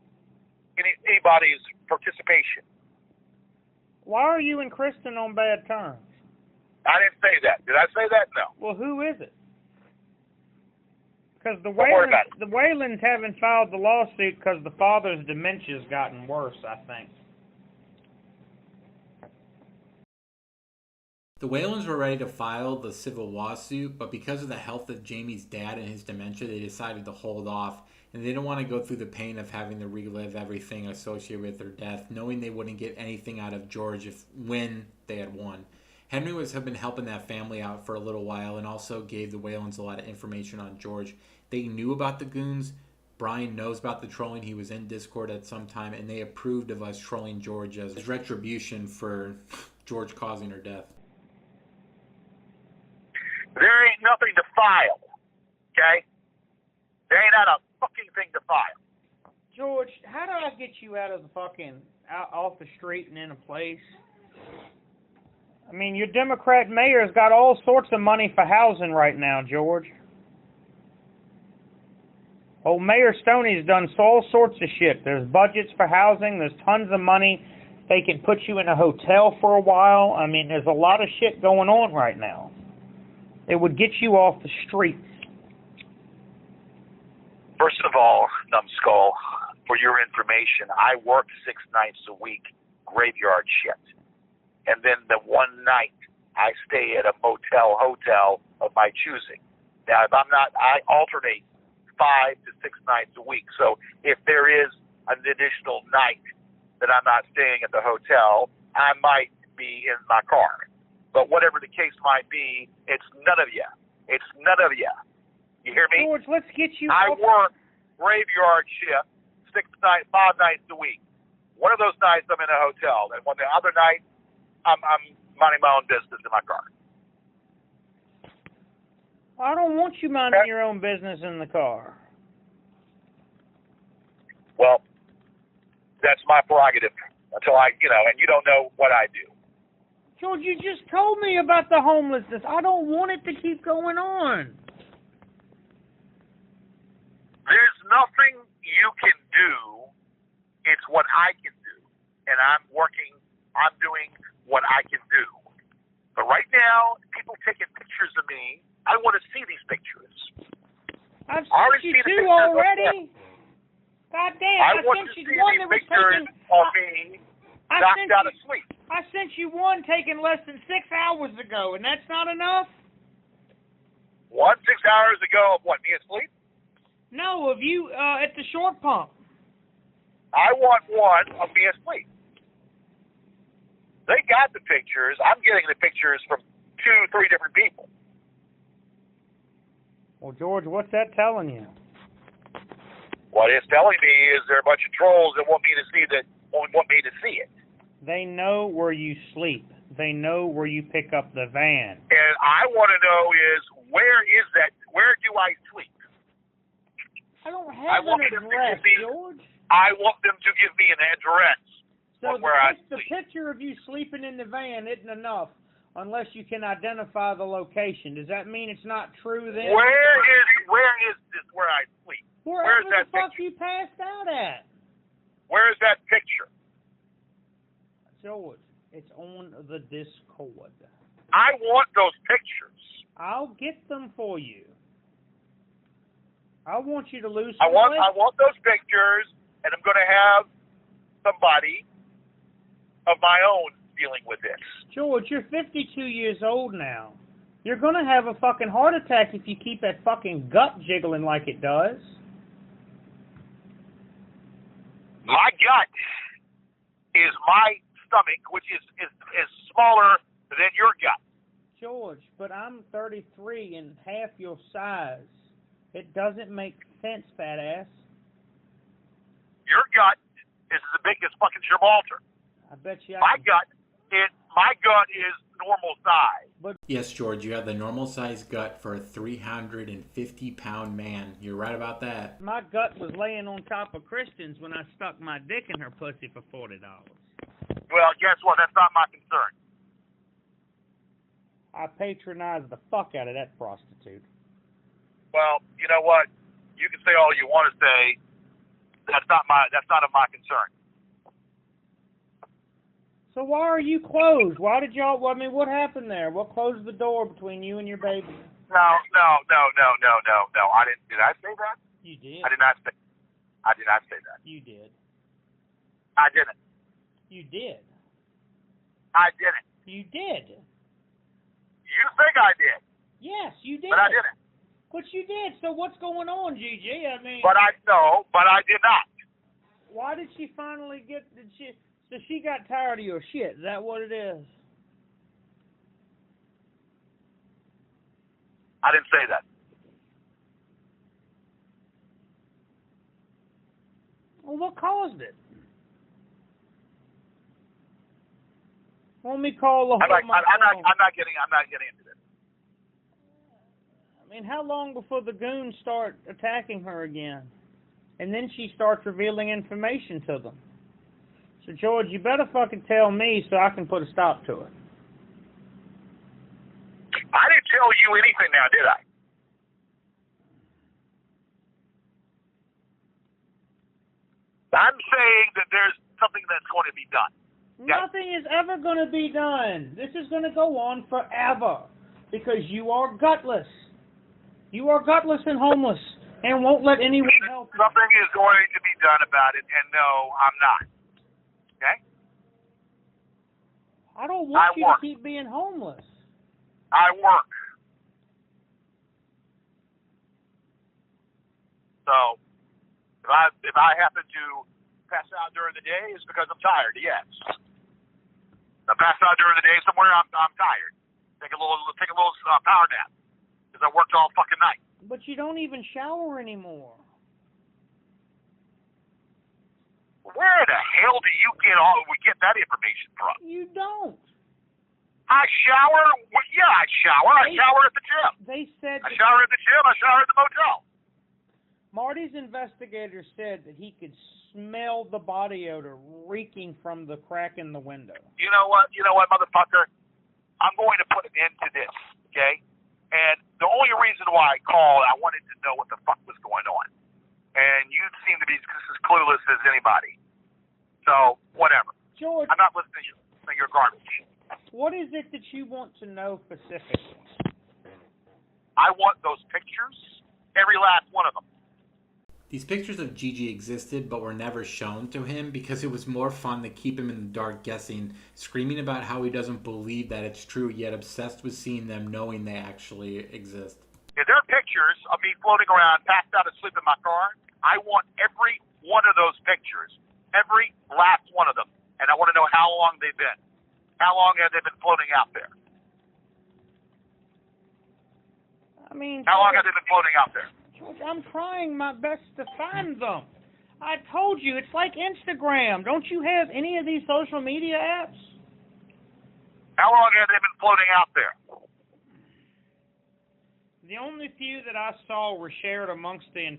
anybody's participation. Why are you and Kristen on bad terms? I didn't say that. Did I say that? No. Well, who is it? Because the Whalens haven't filed the lawsuit because the father's dementia's gotten worse, I think. The Whalens were ready to file the civil lawsuit, but because of the health of Jamie's dad and his dementia, they decided to hold off, and they didn't want to go through the pain of having to relive everything associated with their death, knowing they wouldn't get anything out of George when they had won. Henry had been helping that family out for a little while and also gave the Whalens a lot of information on George. They knew about the goons. Brian knows about the trolling. He was in Discord at some time, and they approved of us trolling George as retribution for George causing her death. There ain't nothing to file, okay? There ain't not a fucking thing to file. George, how do I get you out of the off the street and in a place? I mean, your Democrat mayor's got all sorts of money for housing right now, George. Old Mayor Stoney's done all sorts of shit. There's budgets for housing. There's tons of money. They can put you in a hotel for a while. I mean, there's a lot of shit going on right now. It would get you off the streets. First of all, numbskull, for your information, I work 6 nights a week, graveyard shift. And then the one night I stay at a hotel of my choosing. Now, if I'm not, I alternate 5 to 6 nights a week. So if there is an additional night that I'm not staying at the hotel, I might be in my car. But whatever the case might be, it's none of you. It's none of you. You hear me? George, let's get you. I work graveyard shift 5 nights a week. One of those nights I'm in a hotel, and the other night I'm minding my own business in my car. I don't want you minding your own business in the car. Well, that's my prerogative until and you don't know what I do. George, you just told me about the homelessness. I don't want it to keep going on. There's nothing you can do. It's what I can do. And I'm doing what I can do. But right now, people taking pictures of me, I want to see these pictures. I've sent you two already. God damn, I sent you one that was taken. Of me knocked out of sleep. I sent you one taken less than 6 hours ago, and that's not enough? 6 hours ago of what, me asleep? No, of you at the short pump. I want one of me asleep. They got the pictures. I'm getting the pictures from 2-3 different people. Well, George, what's that telling you? What it's telling me is there are a bunch of trolls that want me to see it. They know where you sleep. They know where you pick up the van. And I want to know is where do I sleep? I don't have an address, George. I want them to give me an address so where I sleep. The picture of you sleeping in the van isn't enough unless you can identify the location. Does that mean it's not true then? Where is this where I sleep? Wherever the fuck you passed out at. Where is that picture? George, it's on the Discord. I want those pictures. I'll get them for you. I want you to lose I some want those pictures, and I'm going to have somebody of my own dealing with this. George, you're 52 years old now. You're going to have a fucking heart attack if you keep that fucking gut jiggling like it does. My gut is my stomach, which is smaller than your gut. George, but I'm 33 and half your size. It doesn't make sense, fat ass. Your gut is as big as fucking Gibraltar. I bet you. My gut is normal size. But yes, George, you have the normal size gut for a 350-pound man. You're right about that. My gut was laying on top of Kristen's when I stuck my dick in her pussy for $40. Well, guess what? That's not my concern. I patronized the fuck out of that prostitute. Well, you know what? You can say all you want to say. That's not of my concern. So why are you closed? Why did y'all? Well, I mean, what happened there? What closed the door between you and your baby? No. I didn't. Did I say that? You did. I did not say that. You did. I didn't. You did. I didn't. You did. You think I did? Yes, you did. But I didn't. But you did. So what's going on, Gigi? I mean. But I did not. Why did she finally get? So she got tired of your shit. Is that what it is? I didn't say that. Well, what caused it? Let me call the. I'm not getting into this. I mean, how long before the goons start attacking her again? And then she starts revealing information to them. So, George, you better fucking tell me so I can put a stop to it. I didn't tell you anything now, did I? I'm saying that there's something that's going to be done. Nothing is ever going to be done. This is going to go on forever because you are gutless. You are gutless and homeless and won't let anyone help you. Something is going to be done about it, and no, I'm not. Okay? I don't want you to keep being homeless. I work. So, if I happen to pass out during the day, it's because I'm tired, yes. If I pass out during the day somewhere, I'm tired. take a little power nap because I worked all fucking night. But you don't even shower anymore. Where the hell do you get that information from? You don't. I shower. Well, yeah, I shower. I shower at the gym. They said I shower at the gym. I shower at the motel. Marty's investigator said that he could smell the body odor reeking from the crack in the window. You know what, motherfucker? I'm going to put an end to this, okay? And the only reason why I called, I wanted to know what the fuck was going on. And you seem to be just as clueless as anybody. So, whatever. George, I'm not listening to your garbage. what is it that you want to know specifically? I want those pictures, every last one of them. These pictures of Gigi existed but were never shown to him because it was more fun to keep him in the dark guessing, screaming about how he doesn't believe that it's true, yet obsessed with seeing them knowing they actually exist. If there are pictures of me floating around, passed out asleep in my car, I want every one of those pictures, every last one of them. And I want to know how long they've been. How long have they been floating out there? I mean, How long have they been floating out there? George, I'm trying my best to find them. I told you, it's like Instagram. Don't you have any of these social media apps? How long have they been floating out there? The only few that I saw were shared amongst the inner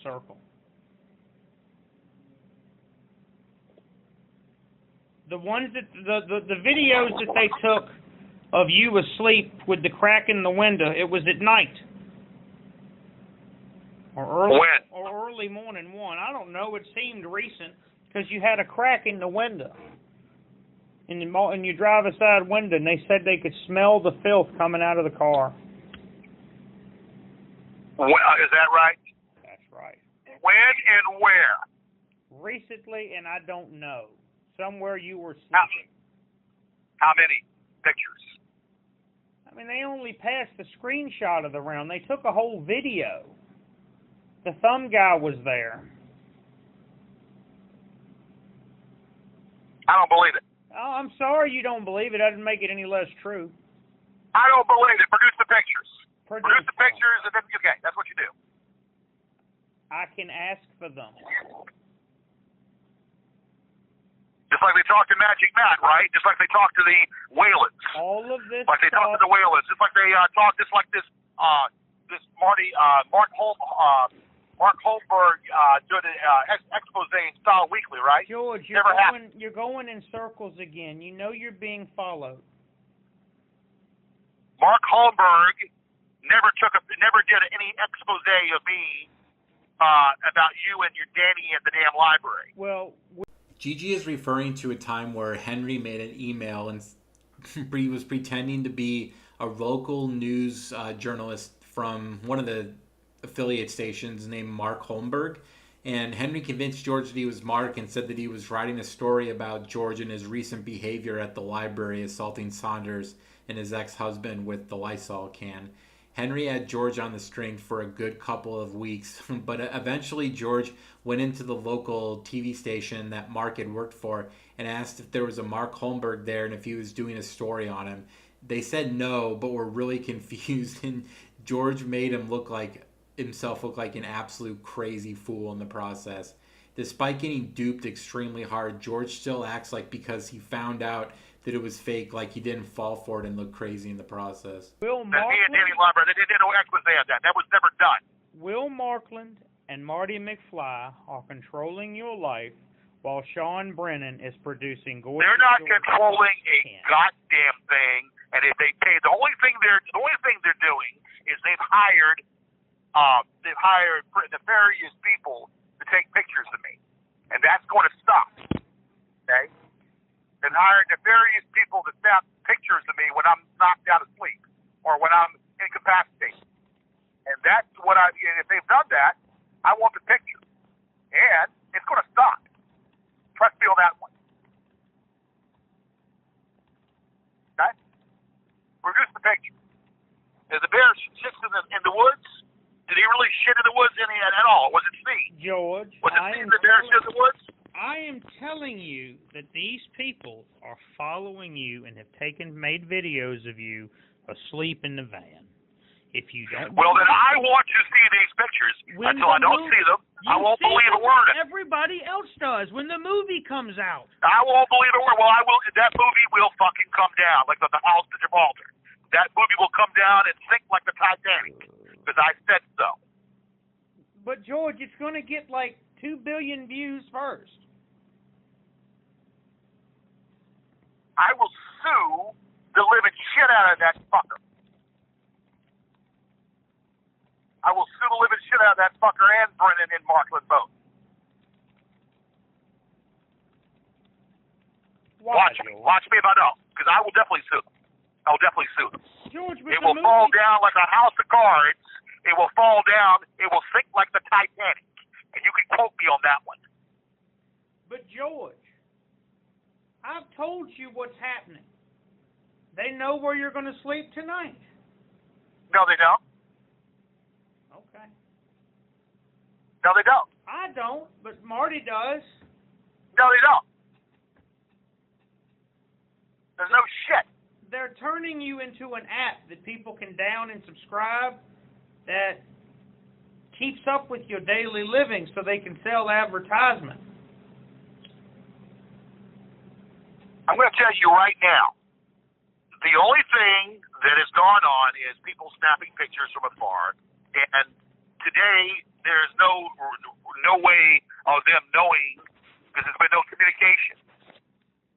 circle. The ones that the videos that they took of you asleep with the crack in the window, it was at night. Or early morning one. I don't know. It seemed recent because you had a crack in the window. In your driver's side window, and they said they could smell the filth coming out of the car. Is that right? That's right. When and where? Recently, and I don't know. Somewhere you were sleeping. How many pictures? I mean, they only passed a screenshot of the round. They took a whole video. The thumb guy was there. I don't believe it. Oh, I'm sorry you don't believe it. Doesn't make it any less true. I don't believe it. Produce the pictures. Produce the pictures, and then, okay, that's what you do. I can ask for them. Just like they talked to Magic Matt, right? Just like they talked to the Whalens. All of this Like they talked to the Whalens. Just like they talked, just like this Mark Holmberg doing an expose in Style Weekly, right? George, you're going in circles again. You know you're being followed. Mark Holmberg never did any expose of me about you and your daddy at the damn library. Well, Gigi is referring to a time where Henry made an email and he was pretending to be a local news journalist from one of the affiliate stations named Mark Holmberg. And Henry convinced George that he was Mark and said that he was writing a story about George and his recent behavior at the library, assaulting Saunders and his ex-husband with the Lysol can. Henry had George on the string for a good couple of weeks, but eventually George went into the local TV station that Mark had worked for and asked if there was a Mark Holmberg there and if he was doing a story on him. They said no, but were really confused, and George made himself look like an absolute crazy fool in the process. Despite getting duped extremely hard, George still acts like because he found out that it was fake, like he didn't fall for it and look crazy in the process. Will Me and Danny Library, they did no expose of that. That was never done. Will Markland and Marty McFly are controlling your life while Sean Brennan is producing gorgeous. They're not controlling a goddamn thing, and if they pay, the only thing they're doing is they've hired nefarious people to take pictures of me, and that's going to stop. Okay, and hired nefarious people to snap pictures of me when I'm knocked out of sleep or when I'm incapacitated, and that's what and if they've done that, I want the picture, and it's going to stop. Trust me on that one. Okay, produce the picture. Is the bear shits in the woods? Did he really shit in the woods at all? Was it me? George, Was it me the bear shit in the woods? I am telling you that these people are following you and have made videos of you asleep in the van. If you don't, well, then I want to see these pictures. Until I don't see them, I won't believe a word of it. Everybody else does when the movie comes out. I won't believe a word. Well, I will. That movie will fucking come down, like the House to Gibraltar. That movie will come down and sink like the Titanic, because I said so. But George, it's going to get like 2 billion views first. I will sue the living shit out of that fucker. I will sue the living shit out of that fucker and Brennan and Markland both. Watch me if I don't, because I will definitely sue them. I will definitely sue them. George, it will fall down like a house of cards. It will fall down. It will sink like the Titanic. And you can quote me on that one. But George, I've told you what's happening. They know where you're going to sleep tonight. No, they don't. Okay. No, they don't. I don't, but Marty does. No, they don't. There's no shit. They're turning you into an app that people can down and subscribe that keeps up with your daily living so they can sell advertisements. I'm going to tell you right now, the only thing that has gone on is people snapping pictures from afar, and today there's no way of them knowing because there's been no communication.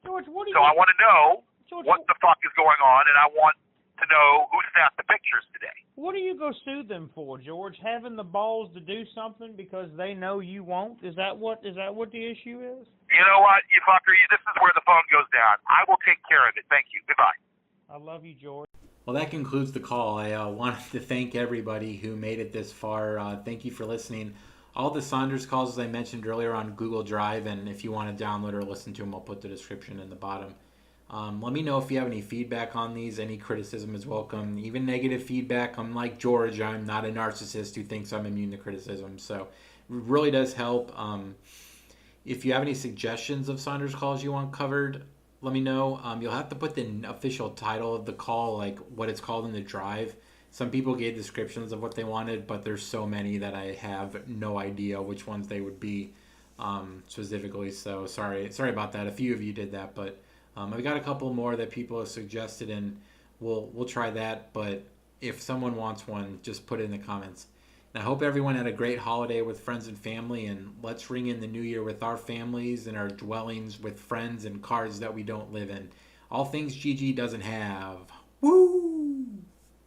George, what do you? So I want to know George, what the fuck is going on, and I want to know who snapped the pictures today. What do you go sue them for, George? Having the balls to do something because they know you won't? Is that what the issue is? You know what, you fucker? This is where the phone goes down. I will take care of it. Thank you. Goodbye. I love you, George. Well, that concludes the call. I wanted to thank everybody who made it this far. Thank you for listening. All the Saunders calls, as I mentioned earlier, on Google Drive, and if you want to download or listen to them, I'll put the description in the bottom. Let me know if you have any feedback on these. Any criticism is welcome. Even negative feedback. I'm like George. I'm not a narcissist who thinks I'm immune to criticism. So it really does help. If you have any suggestions of Saunders calls you want covered, let me know. You'll have to put the official title of the call, like what it's called in the drive. Some people gave descriptions of what they wanted, but there's so many that I have no idea which ones they would be specifically. So sorry about that. A few of you did that, but I've got a couple more that people have suggested, and we'll try that. But if someone wants one, just put it in the comments. And I hope everyone had a great holiday with friends and family, and let's ring in the new year with our families and our dwellings with friends and cars that we don't live in. All things Gigi doesn't have. Woo!